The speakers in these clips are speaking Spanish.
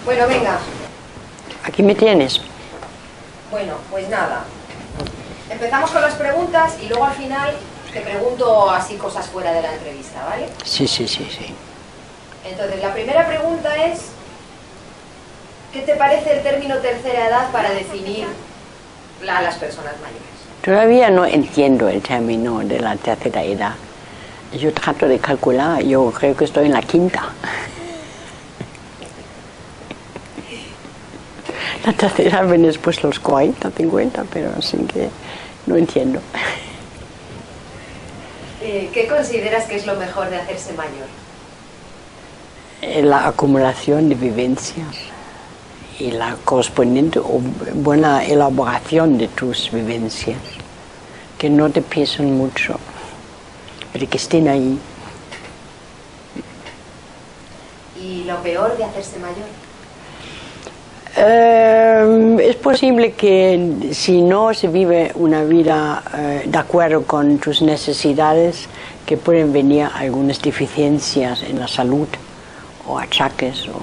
Bueno, venga. Aquí me tienes. Bueno, pues nada. Empezamos con las preguntas y luego al final te pregunto así cosas fuera de la entrevista, ¿vale? Sí. Entonces, la primera pregunta es: ¿qué te parece el término tercera edad para definir a las personas mayores? Todavía no entiendo el término de la tercera edad. Yo trato de calcular, yo creo que estoy en la quinta. La tercera ven después los 40, 50, pero así que no entiendo. ¿Qué consideras que es lo mejor de hacerse mayor? La acumulación de vivencias y la correspondiente o buena elaboración de tus vivencias, que no te pesen mucho, pero que estén ahí. ¿Y lo peor de hacerse mayor? Es posible que si no se vive una vida de acuerdo con tus necesidades, que pueden venir algunas deficiencias en la salud o achaques o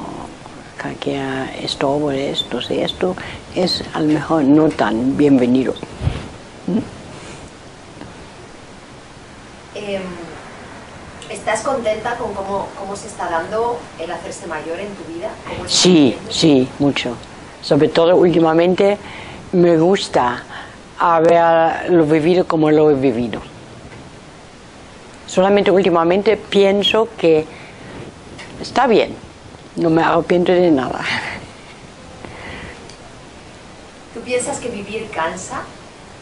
cualquier estorbo de estos y esto es a lo mejor no tan bienvenido. ¿Estás contenta con cómo se está dando el hacerse mayor en tu vida? Sí, mucho. Sobre todo últimamente me gusta haberlo vivido como lo he vivido. Solamente últimamente pienso que está bien, no me arrepiento de nada. ¿Tú piensas que vivir cansa?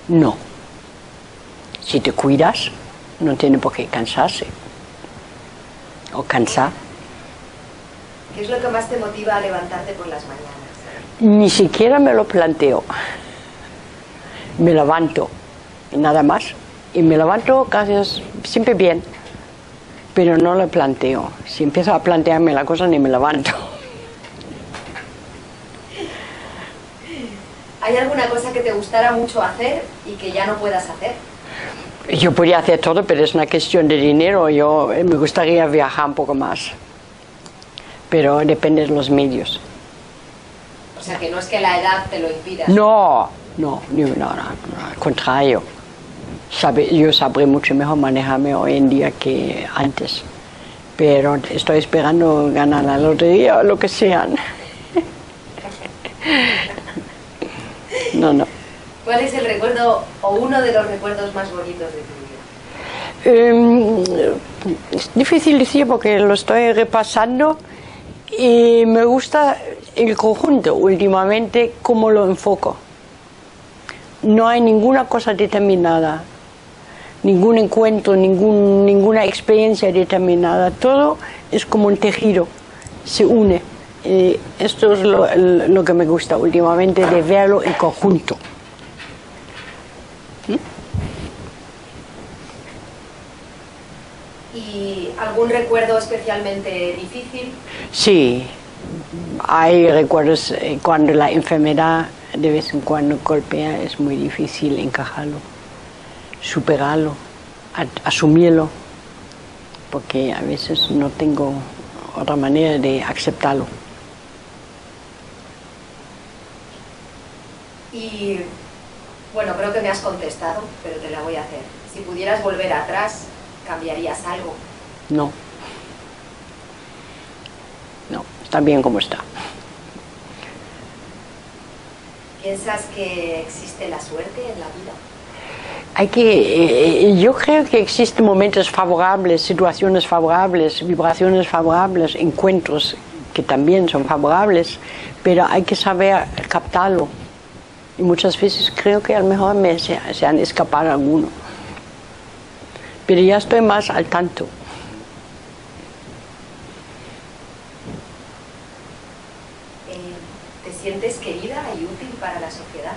No. Si te cuidas, no tiene por qué cansarse. O cansar. ¿Qué es lo que más te motiva a levantarte por las mañanas? Ni siquiera me lo planteo. Me levanto, nada más. Y me levanto casi siempre bien, pero no lo planteo. Si empiezo a plantearme la cosa, ni me levanto. ¿Hay alguna cosa que te gustara mucho hacer y que ya no puedas hacer? Yo podría hacer todo, pero es una cuestión de dinero. Me gustaría viajar un poco más, pero depende de los medios. O sea, que no es que la edad te lo impida. No, al contrario. Yo sabré mucho mejor manejarme hoy en día que antes, pero estoy esperando ganar la lotería o lo que sean. No. ¿Cuál es el recuerdo o uno de los recuerdos más bonitos de tu vida? Es difícil decir porque lo estoy repasando y me gusta el conjunto últimamente, cómo lo enfoco. No hay ninguna cosa determinada, ningún encuentro, ninguna experiencia determinada. Todo es como un tejido, se une. Esto es lo que me gusta últimamente, de verlo en conjunto. ¿Y algún recuerdo especialmente difícil? Sí, hay recuerdos cuando la enfermedad de vez en cuando golpea, es muy difícil encajarlo, superarlo, asumirlo, porque a veces no tengo otra manera de aceptarlo. Y bueno, creo que me has contestado, pero te la voy a hacer. Si pudieras volver atrás, ¿cambiarías algo? No, está bien como está. ¿Piensas que existe la suerte en la vida? Yo creo que existen momentos favorables, situaciones favorables, vibraciones favorables, encuentros que también son favorables, pero hay que saber captarlo. Y muchas veces creo que a lo mejor se han escapado algunos. Pero ya estoy más al tanto. ¿Te sientes querida y útil para la sociedad?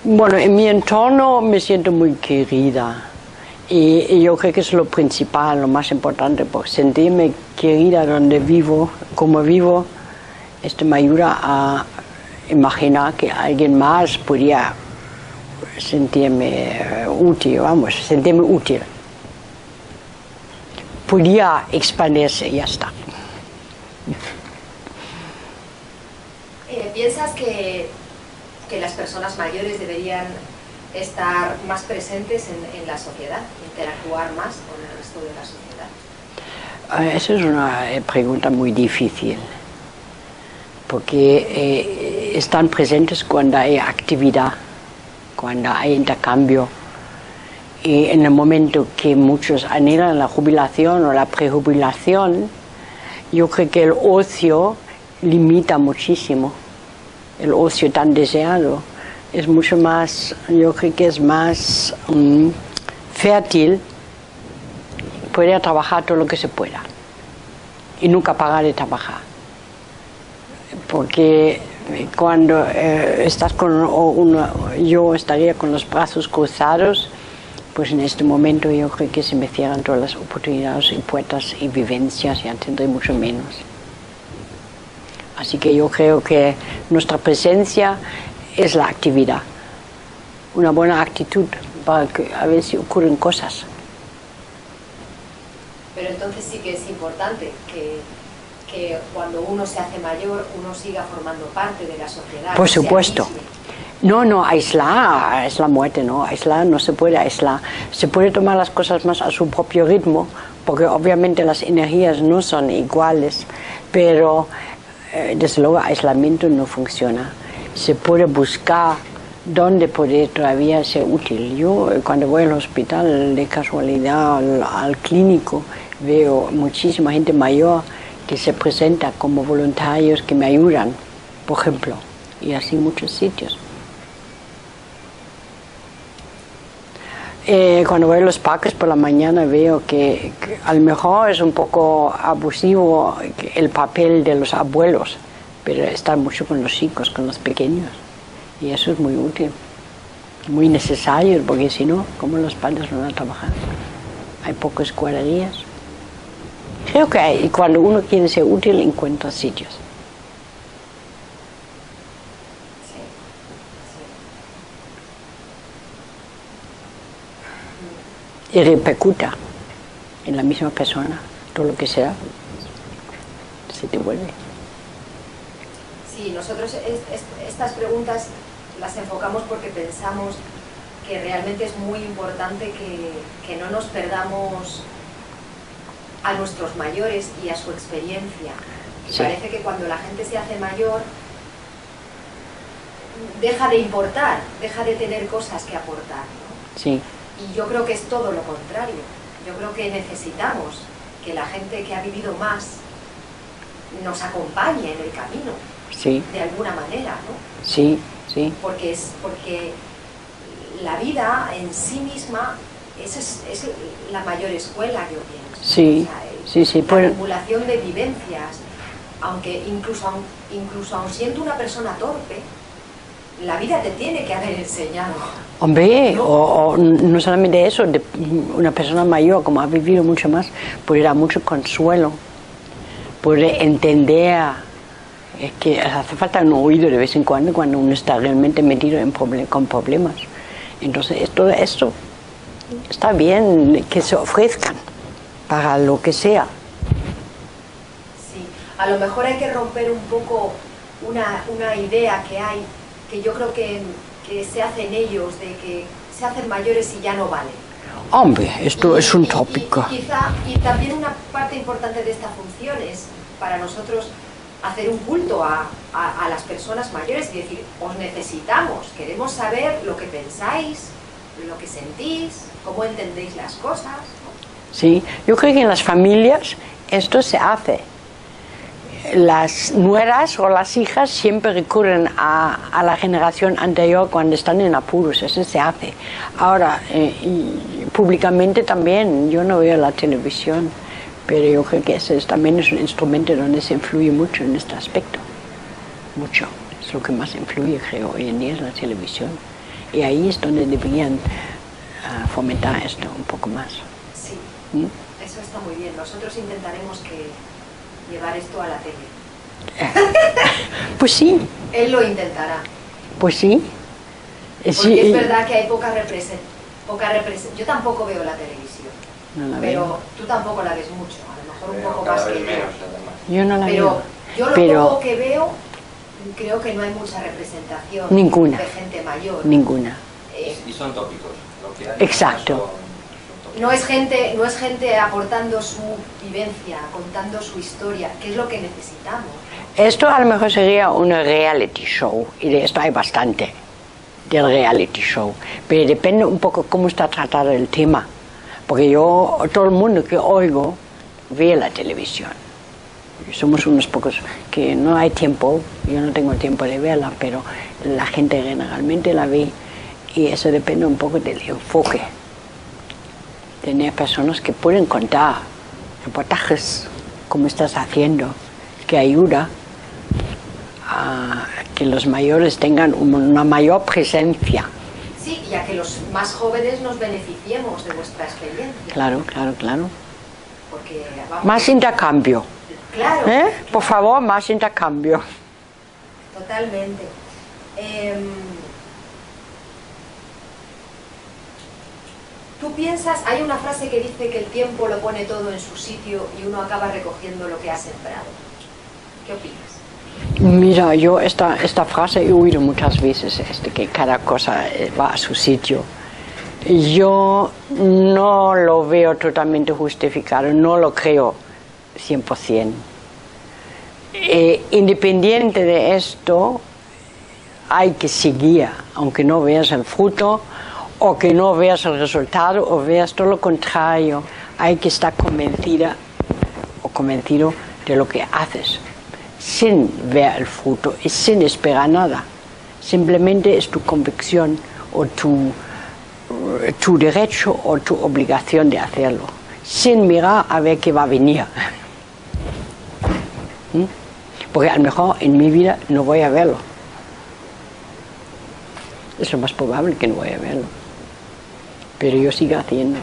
Bueno, en mi entorno me siento muy querida. Y yo creo que es lo principal, lo más importante, porque sentirme querida donde vivo, como vivo, esto me ayuda a imaginar que alguien más podría sentirme útil. Podría expandirse y ya está. ¿Piensas que las personas mayores deberían estar más presentes en la sociedad, interactuar más con el resto de la sociedad? Esa es una pregunta muy difícil, porque están presentes cuando hay actividad, cuando hay intercambio, y en el momento que muchos anhelan la jubilación o la prejubilación, yo creo que el ocio limita muchísimo, el ocio tan deseado es mucho más, yo creo que es más fértil, poder trabajar todo lo que se pueda y nunca parar de trabajar, porque cuando estás yo estaría con los brazos cruzados, pues en este momento yo creo que se me cierran todas las oportunidades y puertas y vivencias, ya tendré mucho menos. Así que yo creo que nuestra presencia es la actividad, una buena actitud para que a ver si ocurren cosas. Pero entonces sí que es importante que cuando uno se hace mayor, uno siga formando parte de la sociedad. Por supuesto. No, aislar es la muerte, no, aislar no se puede aislar. Se puede tomar las cosas más a su propio ritmo, porque obviamente las energías no son iguales, pero desde luego aislamiento no funciona. Se puede buscar dónde poder todavía ser útil. Yo cuando voy al hospital de casualidad, al clínico, veo muchísima gente mayor que se presenta como voluntarios que me ayudan, por ejemplo, y así muchos sitios. Cuando voy a los parques por la mañana veo que a lo mejor es un poco abusivo el papel de los abuelos, pero estar mucho con los chicos, con los pequeños, y eso es muy útil, muy necesario, porque si no, ¿cómo los padres no van a trabajar? Hay pocas guarderías. Creo que cuando uno quiere ser útil encuentra sitios. Y repercuta en la misma persona, todo lo que sea, se devuelve. Sí, nosotros estas preguntas las enfocamos porque pensamos que realmente es muy importante que no nos perdamos a nuestros mayores y a su experiencia. Sí. Parece que cuando la gente se hace mayor, deja de importar, deja de tener cosas que aportar, ¿no? Sí. Y yo creo que es todo lo contrario. Yo creo que necesitamos que la gente que ha vivido más nos acompañe en el camino, sí, de alguna manera, ¿no? Sí, sí. Porque la vida en sí misma es la mayor escuela, yo pienso. Sí, o sea, sí. La acumulación de vivencias, aunque incluso aun siendo una persona torpe, la vida te tiene que haber enseñado. Hombre, ¿no? O no solamente eso, una persona mayor, como ha vivido mucho más, puede dar mucho consuelo, puede entender, es que hace falta un oído de vez en cuando uno está realmente metido con problemas. Entonces, todo esto está bien que se ofrezcan para lo que sea. Sí, a lo mejor hay que romper un poco una idea que hay, que yo creo que se hacen ellos, de que se hacen mayores y ya no valen. Hombre, esto es un tópico. Y también una parte importante de esta función es para nosotros hacer un culto a las personas mayores y decir, os necesitamos, queremos saber lo que pensáis, lo que sentís, cómo entendéis las cosas, ¿no? Sí, yo creo que en las familias esto se hace. Las nueras o las hijas siempre recurren a la generación anterior cuando están en apuros, eso se hace. Ahora, y públicamente también, yo no veo la televisión, pero yo creo que ese también es un instrumento donde se influye mucho en este aspecto. Mucho, es lo que más influye, creo, hoy en día es la televisión. Y ahí es donde deberían fomentar esto un poco más. Sí, eso está muy bien. Nosotros intentaremos llevar esto a la tele. Pues sí. Él lo intentará. Pues sí. Porque es verdad que hay poca representación. Yo tampoco veo la televisión, no pero tú tampoco la ves mucho, a lo mejor un poco más que yo. Yo no la veo. Pero yo lo poco que veo, creo que no hay mucha representación Ninguna. de gente mayor. Ninguna. Y son tópicos. Lo que hay Exacto. son No es gente aportando su vivencia, contando su historia, que es lo que necesitamos. Esto a lo mejor sería una reality show, y de esto hay bastante, del reality show, pero depende un poco cómo está tratado el tema, porque yo, todo el mundo que oigo, ve la televisión. Somos unos pocos que no hay tiempo, yo no tengo tiempo de verla, pero la gente generalmente la ve, y eso depende un poco del enfoque. Tener personas que pueden contar reportajes, como estás haciendo, que ayuda a que los mayores tengan una mayor presencia. Sí, y a que los más jóvenes nos beneficiemos de vuestra experiencia. Claro, claro, claro. Porque, vamos, Más intercambio. claro, Por favor, más intercambio. totalmente. Tú piensas, hay una frase que dice que el tiempo lo pone todo en su sitio y uno acaba recogiendo lo que ha sembrado. ¿Qué opinas? Mira, yo esta frase he oído muchas veces, que cada cosa va a su sitio. Yo no lo veo totalmente justificado, no lo creo 100%. Independiente de esto, hay que seguir, aunque no veas el fruto, o que no veas el resultado, o veas todo lo contrario. Hay que estar convencida o convencido de lo que haces, sin ver el fruto y sin esperar nada. Simplemente es tu convicción o tu derecho o tu obligación de hacerlo, sin mirar a ver qué va a venir. Porque a lo mejor en mi vida no voy a verlo. Es lo más probable que no voy a verlo. Pero yo sigo haciendo.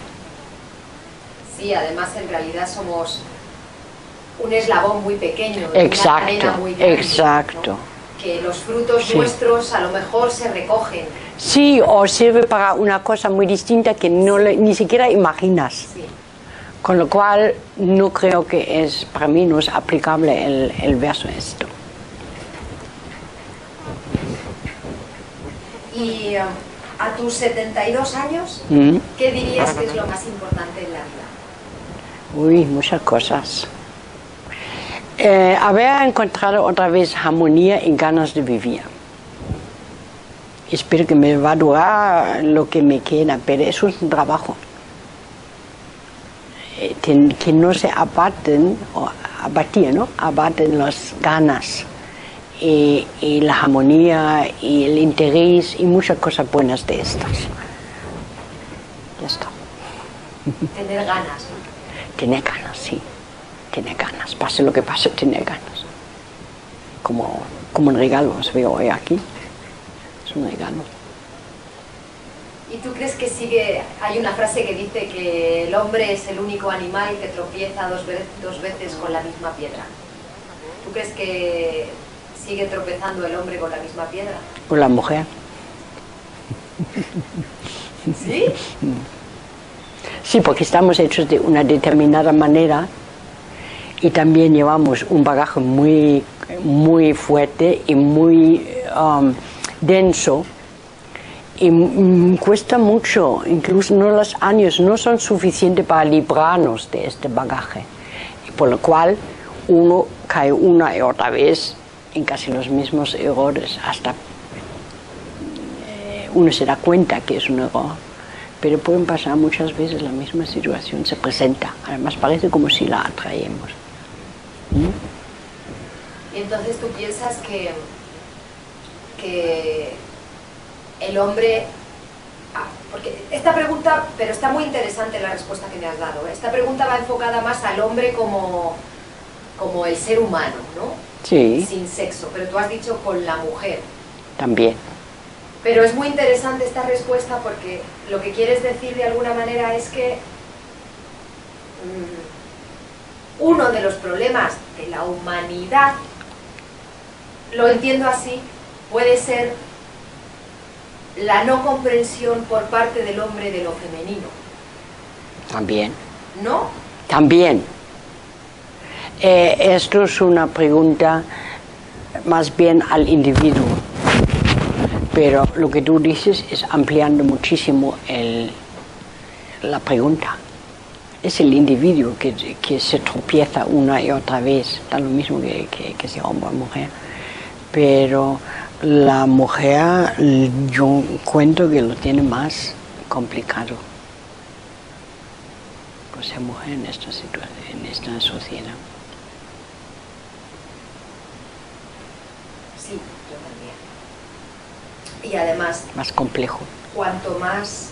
Sí, además en realidad somos un eslabón muy pequeño, Exacto, una cadena muy grande, exacto. ¿no? Que los frutos nuestros a lo mejor se recogen. Sí, o sirve para una cosa muy distinta que ni siquiera imaginas. Sí. Con lo cual no creo que para mí no es aplicable el verso esto. Y a tus 72 años, ¿qué dirías que es lo más importante en la vida? Uy, muchas cosas. Haber encontrado otra vez armonía y ganas de vivir. Espero que me va a durar lo que me queda, pero eso es un trabajo. Que no se abaten las ganas y la armonía y el interés y muchas cosas buenas de estas. Ya está. Tener ganas, ¿no? Tener ganas, sí. Tener ganas. Pase lo que pase, tener ganas. Como un regalo, os veo hoy aquí. Es un regalo. ¿Y tú crees que hay una frase que dice que el hombre es el único animal que tropieza dos veces con la misma piedra? ¿Tú crees que sigue tropezando el hombre con la misma piedra? Por la mujer. ¿Sí? Sí, porque estamos hechos de una determinada manera y también llevamos un bagaje muy, muy fuerte y muy denso. Y cuesta mucho, incluso los años no son suficientes para librarnos de este bagaje. Y por lo cual uno cae una y otra vez en casi los mismos errores, hasta uno se da cuenta que es un error. Pero pueden pasar muchas veces, la misma situación se presenta. Además parece como si la atraemos. Y entonces tú piensas que el hombre... porque esta pregunta, pero está muy interesante la respuesta que me has dado. Esta pregunta va enfocada más al hombre como el ser humano, ¿no? Sí. Sin sexo, pero tú has dicho con la mujer. También. Pero es muy interesante esta respuesta porque lo que quieres decir de alguna manera es que uno de los problemas de la humanidad, lo entiendo así, puede ser la no comprensión por parte del hombre de lo femenino. También. ¿No? También. Esto es una pregunta más bien al individuo. Pero lo que tú dices es ampliando muchísimo la pregunta. Es el individuo que se tropieza una y otra vez, da lo mismo que sea hombre o mujer. Pero la mujer, yo cuento que lo tiene más complicado por ser mujer en esta situación, en esta sociedad. Sí, yo también. Y además, Más complejo. cuanto más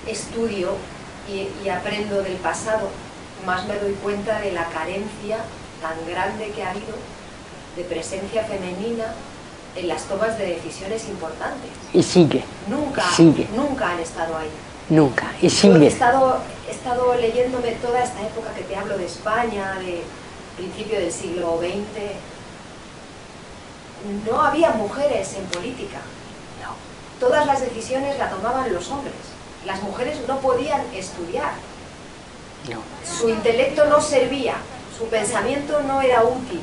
estudio y aprendo del pasado, más me doy cuenta de la carencia tan grande que ha habido de presencia femenina en las tomas de decisiones importantes. Y sigue. Nunca han estado ahí. Nunca. Y Yo sigue. he estado leyéndome toda esta época que te hablo de España, de principio del siglo XX. No había mujeres en política. No. Todas las decisiones las tomaban los hombres. Las mujeres no podían estudiar. No. Su intelecto no servía, su pensamiento no era útil.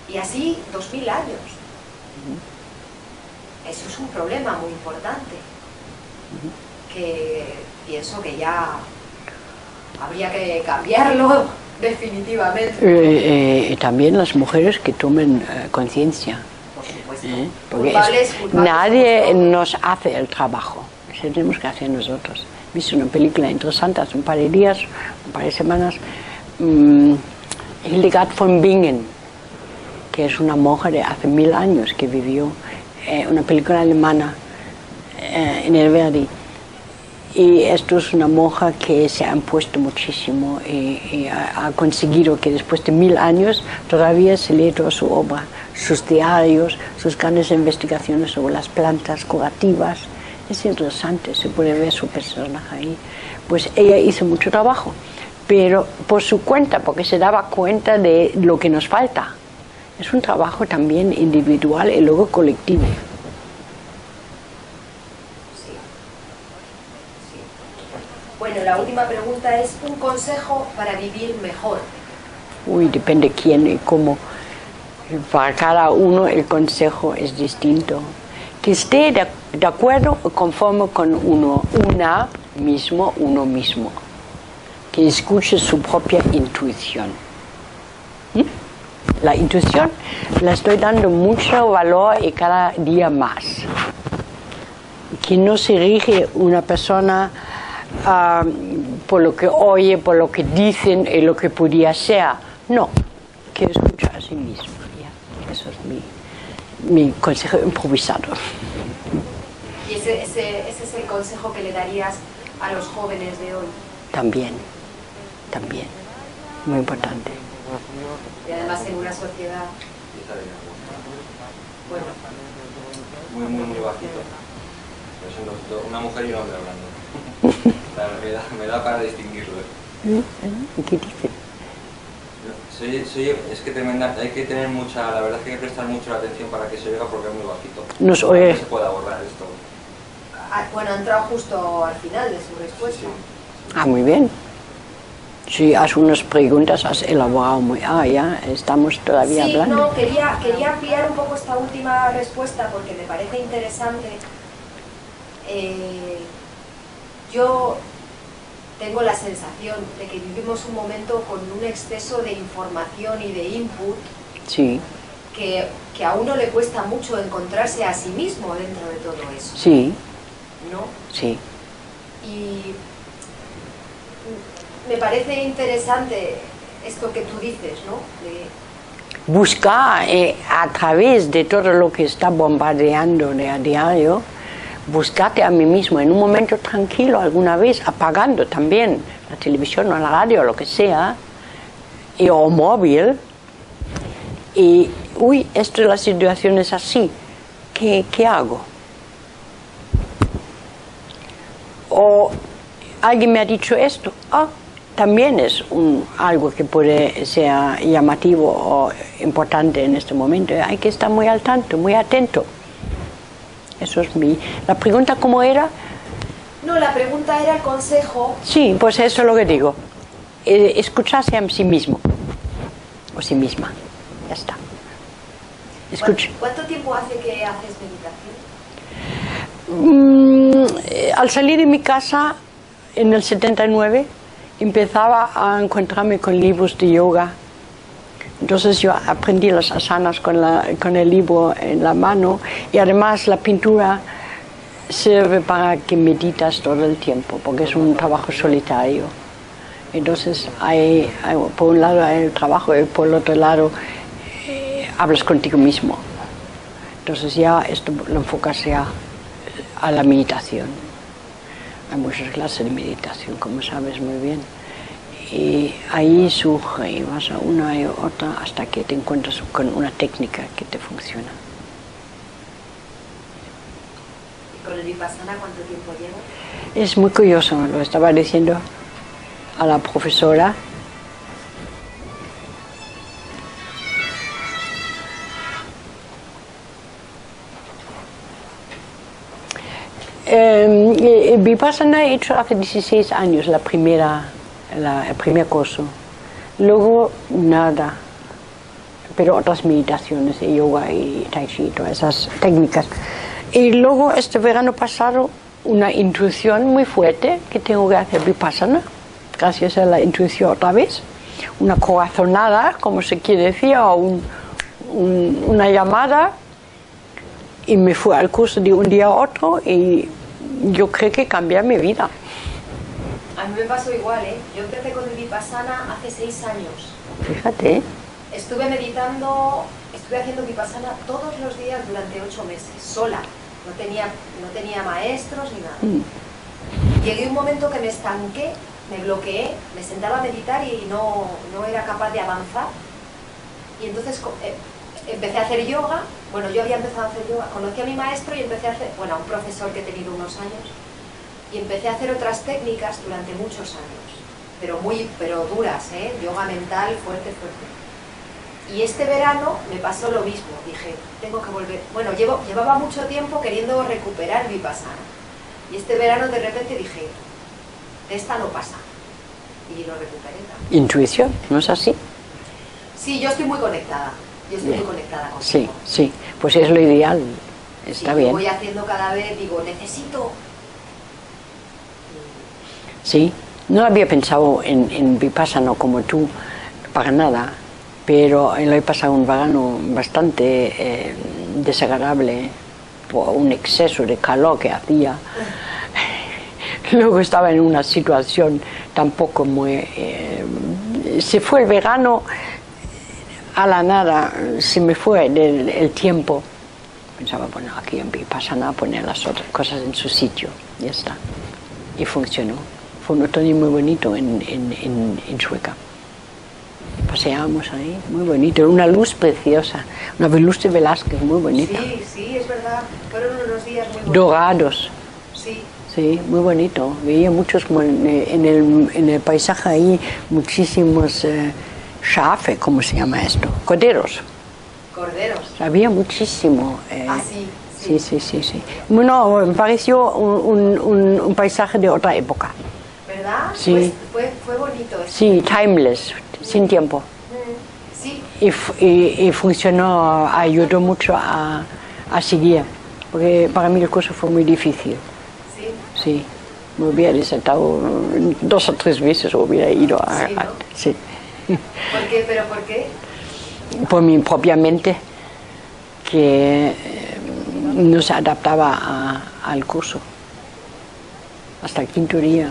Y así 2000 años. Eso es un problema muy importante, que pienso que ya habría que cambiarlo definitivamente. También las mujeres que tomen conciencia. Por supuesto. Porque Culpables nadie somos todos. nos hace el trabajo, lo tenemos que hacer nosotros. He visto una película interesante hace un par de días, un par de semanas, Hildegard von Bingen, que es una monja de hace 1000 años que vivió, una película alemana en el Verdi. Y esto es una monja que se ha impuesto muchísimo y ha conseguido que después de 1000 años todavía se lee toda su obra, sus diarios, sus grandes investigaciones sobre las plantas curativas. Es interesante, se puede ver su personaje ahí. Pues ella hizo mucho trabajo, pero por su cuenta, porque se daba cuenta de lo que nos falta. Es un trabajo también individual y luego colectivo. Sí. Sí. Bueno, la última pregunta es un consejo para vivir mejor. Uy, depende quién y cómo. Para cada uno el consejo es distinto. Que esté de acuerdo o conforme con uno mismo. Que escuche su propia intuición. La intuición la estoy dando mucho valor y cada día más. Que no se rige una persona por lo que oye, por lo que dicen y lo que podría ser. No, que escucha a sí mismo. ¿Ya? Eso es mi consejo improvisado. ¿Y ese es el consejo que le darías a los jóvenes de hoy? También. Muy importante. Y además en una sociedad, bueno, muy bajito. Pero son una mujer y un hombre hablando. Me da para distinguirlo. ¿Qué dice? Es que tremenda, hay que tener mucha, la verdad es que hay que prestar mucho la atención para que se oiga porque es muy bajito. Nos Para oye. que se pueda abordar esto. bueno, ha entrado justo al final de su respuesta. Sí. Muy bien. Si has unas preguntas, has elaborado muy... ya, estamos todavía Sí, hablando. no, quería ampliar un poco esta última respuesta porque me parece interesante. Yo tengo la sensación de que vivimos un momento con un exceso de información y de input Sí, que a uno le cuesta mucho encontrarse a sí mismo dentro de todo eso, sí, ¿no? sí. Y me parece interesante esto que tú dices, ¿no? Buscar a través de todo lo que está bombardeando de a diario, buscarte a mí mismo en un momento tranquilo alguna vez, apagando también la televisión o la radio o lo que sea, o móvil, y, esto de la situación es así, ¿qué hago? O alguien me ha dicho esto, también es algo que puede ser llamativo o importante en este momento. Hay que estar muy al tanto, muy atento. Eso es la pregunta, ¿cómo era? No, la pregunta era el consejo. Sí, pues eso es lo que digo. Escucharse a sí mismo o sí misma. Ya está. Escuche. ¿Cuánto tiempo hace que haces meditación? Al salir de mi casa en el 79 empezaba a encontrarme con libros de yoga. Entonces yo aprendí las asanas con el libro en la mano, y además la pintura sirve para que meditas todo el tiempo, porque es un trabajo solitario. Entonces hay por un lado hay el trabajo y por el otro lado hablas contigo mismo. Entonces ya esto lo enfocas ya a la meditación. Hay muchas clases de meditación, como sabes muy bien. Y ahí surge, y vas a una y otra hasta que te encuentras con una técnica que te funciona. ¿Y con el Vipassana cuánto tiempo llevas? Es muy curioso, lo estaba diciendo a la profesora. Vipassana he hecho hace 16 años el primer curso. Luego nada, pero otras meditaciones de yoga y tai chi, todas esas técnicas. Y luego este verano pasado una intuición muy fuerte que tengo que hacer Vipassana, gracias a la intuición otra vez, una corazonada, como se quiere decir, o una llamada, y me fui al curso de un día a otro y yo creo que cambió mi vida. A mí me pasó igual, ¿eh? Yo empecé con el Vipassana hace 6 años. Fíjate. Estuve haciendo Vipassana todos los días durante 8 meses, sola. No tenía maestros ni nada. Llegué a un momento que me estanqué, me bloqueé, me sentaba a meditar y no era capaz de avanzar. Y entonces empecé a hacer yoga. Bueno, yo había empezado a hacer yoga, conocí a mi maestro y empecé a hacer, bueno, a un profesor que he tenido unos años, y empecé a hacer otras técnicas durante muchos años, pero duras, yoga mental, fuerte. Y este verano me pasó lo mismo, dije, tengo que volver. Bueno, llevaba mucho tiempo queriendo recuperar Vipassana, y este verano de repente dije, de esta no pasa, y lo recuperé también. Intuición, ¿no es así? Sí, yo estoy muy conectada. Yo estoy muy conectada con Sí, sí, pues es lo ideal, está bien. Voy haciendo cada vez, digo, necesito. Sí, no había pensado en Vipassana como tú, para nada, pero lo he pasado un verano bastante desagradable por un exceso de calor que hacía. Luego estaba en una situación tampoco muy... se fue el verano a la nada, se me fue el tiempo. Pensaba, bueno, aquí en Vipassana poner las otras cosas en su sitio, ya está. Y funcionó. Fue un otoño muy bonito en Sueca. Paseábamos ahí, muy bonito, una luz preciosa, una luz de Velázquez muy bonita. Sí, es verdad, fueron unos días muy bonitos. Dorados. Sí. Sí, muy bonito. Veía muchos, en el paisaje ahí, muchísimos Schafe, ¿cómo se llama esto? Corderos. Había muchísimo. Sí. Bueno, me pareció un paisaje de otra época. ¿Verdad? Sí. Pues fue bonito. Sí, timeless, sin tiempo. Sí. Y funcionó, ayudó mucho a seguir, porque para mí el curso fue muy difícil. Sí, me hubiera sentado 2 o 3 veces, hubiera ido a... Sí. ¿Por qué? ¿Pero por qué? Por mi propia mente, que no se adaptaba al curso. Hasta el 5.º día,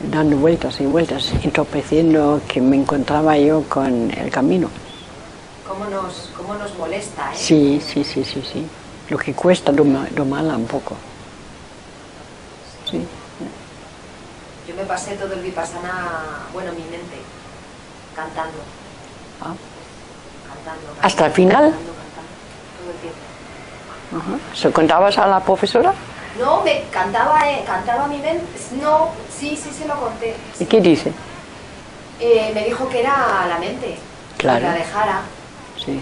dando vueltas y vueltas, entorpeciendo que me encontraba yo con el camino. ¿Cómo nos molesta, Sí. Lo que cuesta domarla un poco. Sí. Yo me pasé todo el Vipassana, bueno, mi mente, cantando. Cantando. ¿Hasta el final? Cantando, todo el tiempo. ¿Se contabas a la profesora? No, me cantaba mi mente. No, sí se lo conté. ¿Y qué dice? Me dijo que era la mente, claro. Que la dejara. Sí.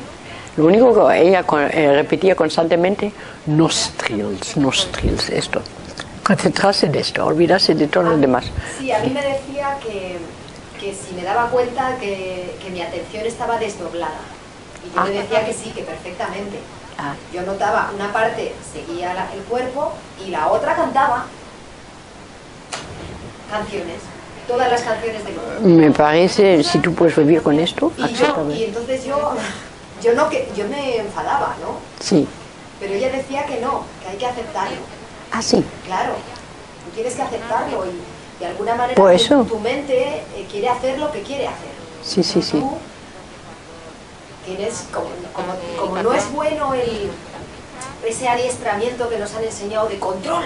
Lo único que ella repetía constantemente, nostrils, esto. Concentrarse en esto, olvidarse de todo lo demás. Sí, a mí me decía que si me daba cuenta que mi atención estaba desdoblada. Y yo le decía que sí, que perfectamente. Yo notaba una parte seguía el cuerpo y la otra cantaba canciones, todas las canciones del mundo. Me parece, si tú puedes vivir con esto, y entonces yo me enfadaba, ¿no? Sí. Pero ella decía que no, que hay que aceptarlo. Ah, sí. Claro, tú tienes que aceptarlo y de alguna manera Por eso. Tu mente quiere hacer lo que quiere hacer. Sí, sí, sí. Tú tienes, como no es bueno ese adiestramiento que nos han enseñado de control,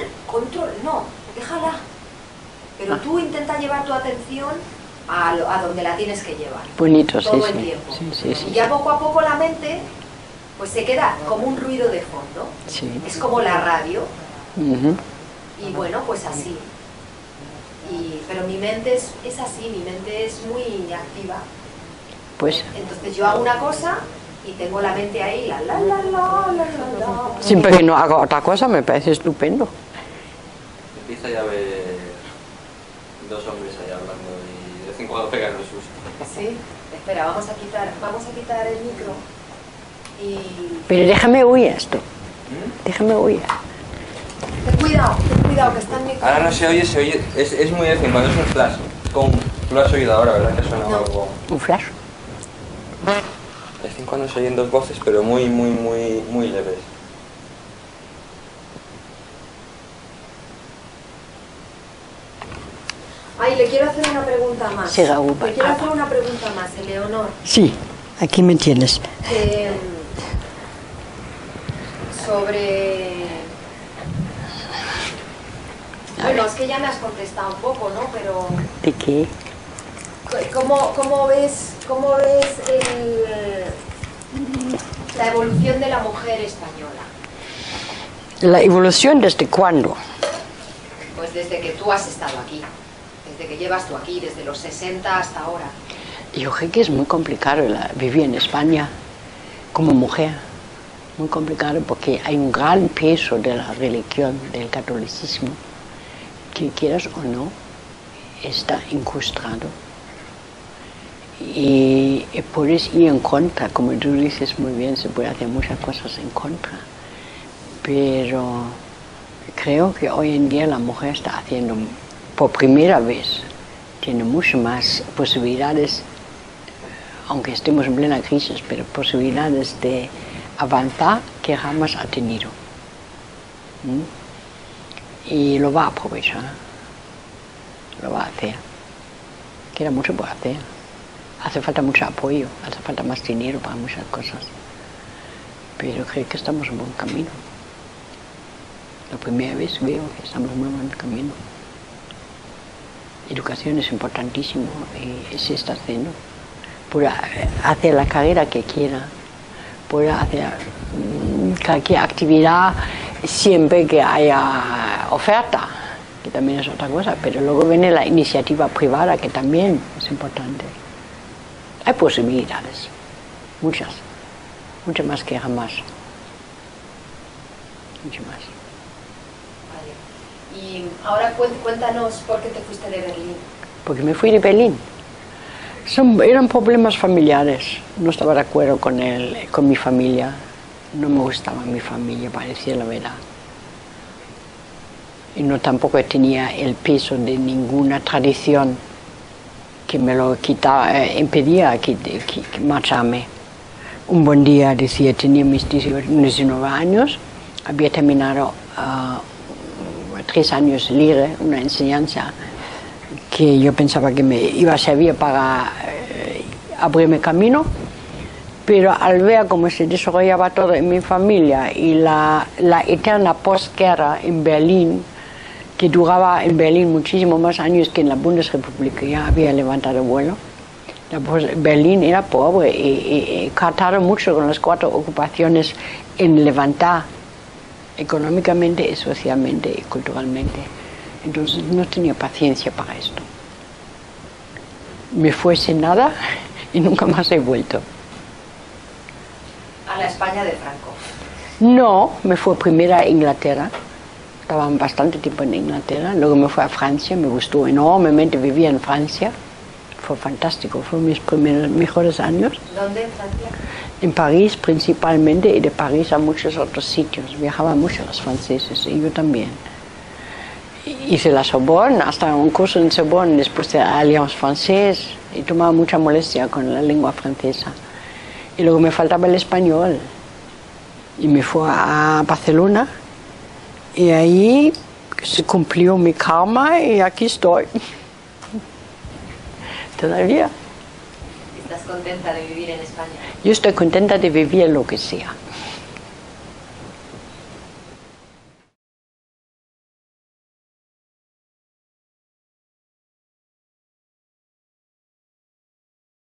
no, déjala. Pero tú intenta llevar tu atención a donde la tienes que llevar. Bonito, todo sí, el sí. tiempo. Sí, sí, sí, y ya sí. poco a poco la mente pues se queda como un ruido de fondo. Sí. Es como la radio. Ujú. Y bueno, pues así. Pero mi mente es así, mi mente es muy activa. Pues Entonces yo hago una cosa y tengo la mente ahí, la. siempre que no haga otra cosa me parece estupendo. Empieza ya a ver dos hombres ahí hablando y de vez en cuando pegan los sustos. Sí, espera, vamos a quitar el micro. Pero déjame oír esto. Déjame oír. Ten cuidado, que está el micro. Ahora no se oye, es muy de vez en cuando, es un flash. Tú lo has oído ahora, ¿verdad? Que suena algo. Un flash. De vez en cuando se oyen dos voces, pero muy leves. Ay, le quiero hacer una pregunta más. Sí, Raúl, Le quiero hacer una pregunta más, Eleonor. Sí, aquí me tienes. Sobre... Bueno, es que ya me has contestado un poco, ¿no? Pero... ¿De qué? ¿Cómo ves la evolución de la mujer española? ¿La evolución desde cuándo? Pues desde que tú has estado aquí, desde que llevas tú aquí, desde los 60 hasta ahora. Yo creo que es muy complicado vivir en España como mujer. Muy complicado porque hay un gran peso de la religión, del catolicismo, que quieras o no, está incrustado. Y puedes ir en contra, como tú dices muy bien, se puede hacer muchas cosas en contra. Pero creo que hoy en día la mujer está haciendo, por primera vez, tiene mucho más posibilidades, aunque estemos en plena crisis, pero posibilidades de avanzar que jamás ha tenido. Y lo va a aprovechar, lo va a hacer. Queda mucho por hacer. Hace falta mucho apoyo, hace falta más dinero para muchas cosas. Pero creo que estamos en buen camino. La primera vez veo que estamos en buen camino. Educación es importantísimo y se está haciendo. Puede hacer la carrera que quiera, puede hacer cualquier actividad siempre que haya oferta, que también es otra cosa, pero luego viene la iniciativa privada, que también es importante. Hay posibilidades, muchas más que jamás, mucho más. Vale. Y ahora cuéntanos por qué te fuiste de Berlín. Porque me fui de Berlín. Eran problemas familiares, no estaba de acuerdo con mi familia, no me gustaba mi familia, para decir la verdad. Y no tampoco tenía el peso de ninguna tradición que me lo quitaba, impedía que marcharme. Un buen día, decía, tenía mis 19 años, había terminado 3 años libre, una enseñanza que yo pensaba que me iba a servir para abrirme camino, pero al ver cómo se desarrollaba todo en mi familia y la eterna posguerra en Berlín, que duraba en Berlín muchísimo más años que en la Bundesrepublik, que ya había levantado vuelo. Berlín era pobre y cartaron mucho con las 4 ocupaciones en levantar económicamente, y socialmente y culturalmente. Entonces no tenía paciencia para esto. Me fue sin nada y nunca más he vuelto. A la España de Franco. No, me fui primero a Inglaterra. Estaba bastante tiempo en Inglaterra. Luego me fui a Francia, me gustó enormemente vivir en Francia. Fue fantástico, fueron mis primeros mejores años. ¿Dónde en Francia? En París principalmente, y de París a muchos otros sitios. Viajaban mucho los franceses y yo también. Hice la Sorbonne, hasta un curso en Sorbonne después de Alliance Française, y tomaba mucha molestia con la lengua francesa. Y luego me faltaba el español. Y me fui a Barcelona, y ahí se cumplió mi karma y aquí estoy. Todavía. ¿Estás contenta de vivir en España? Yo estoy contenta de vivir lo que sea.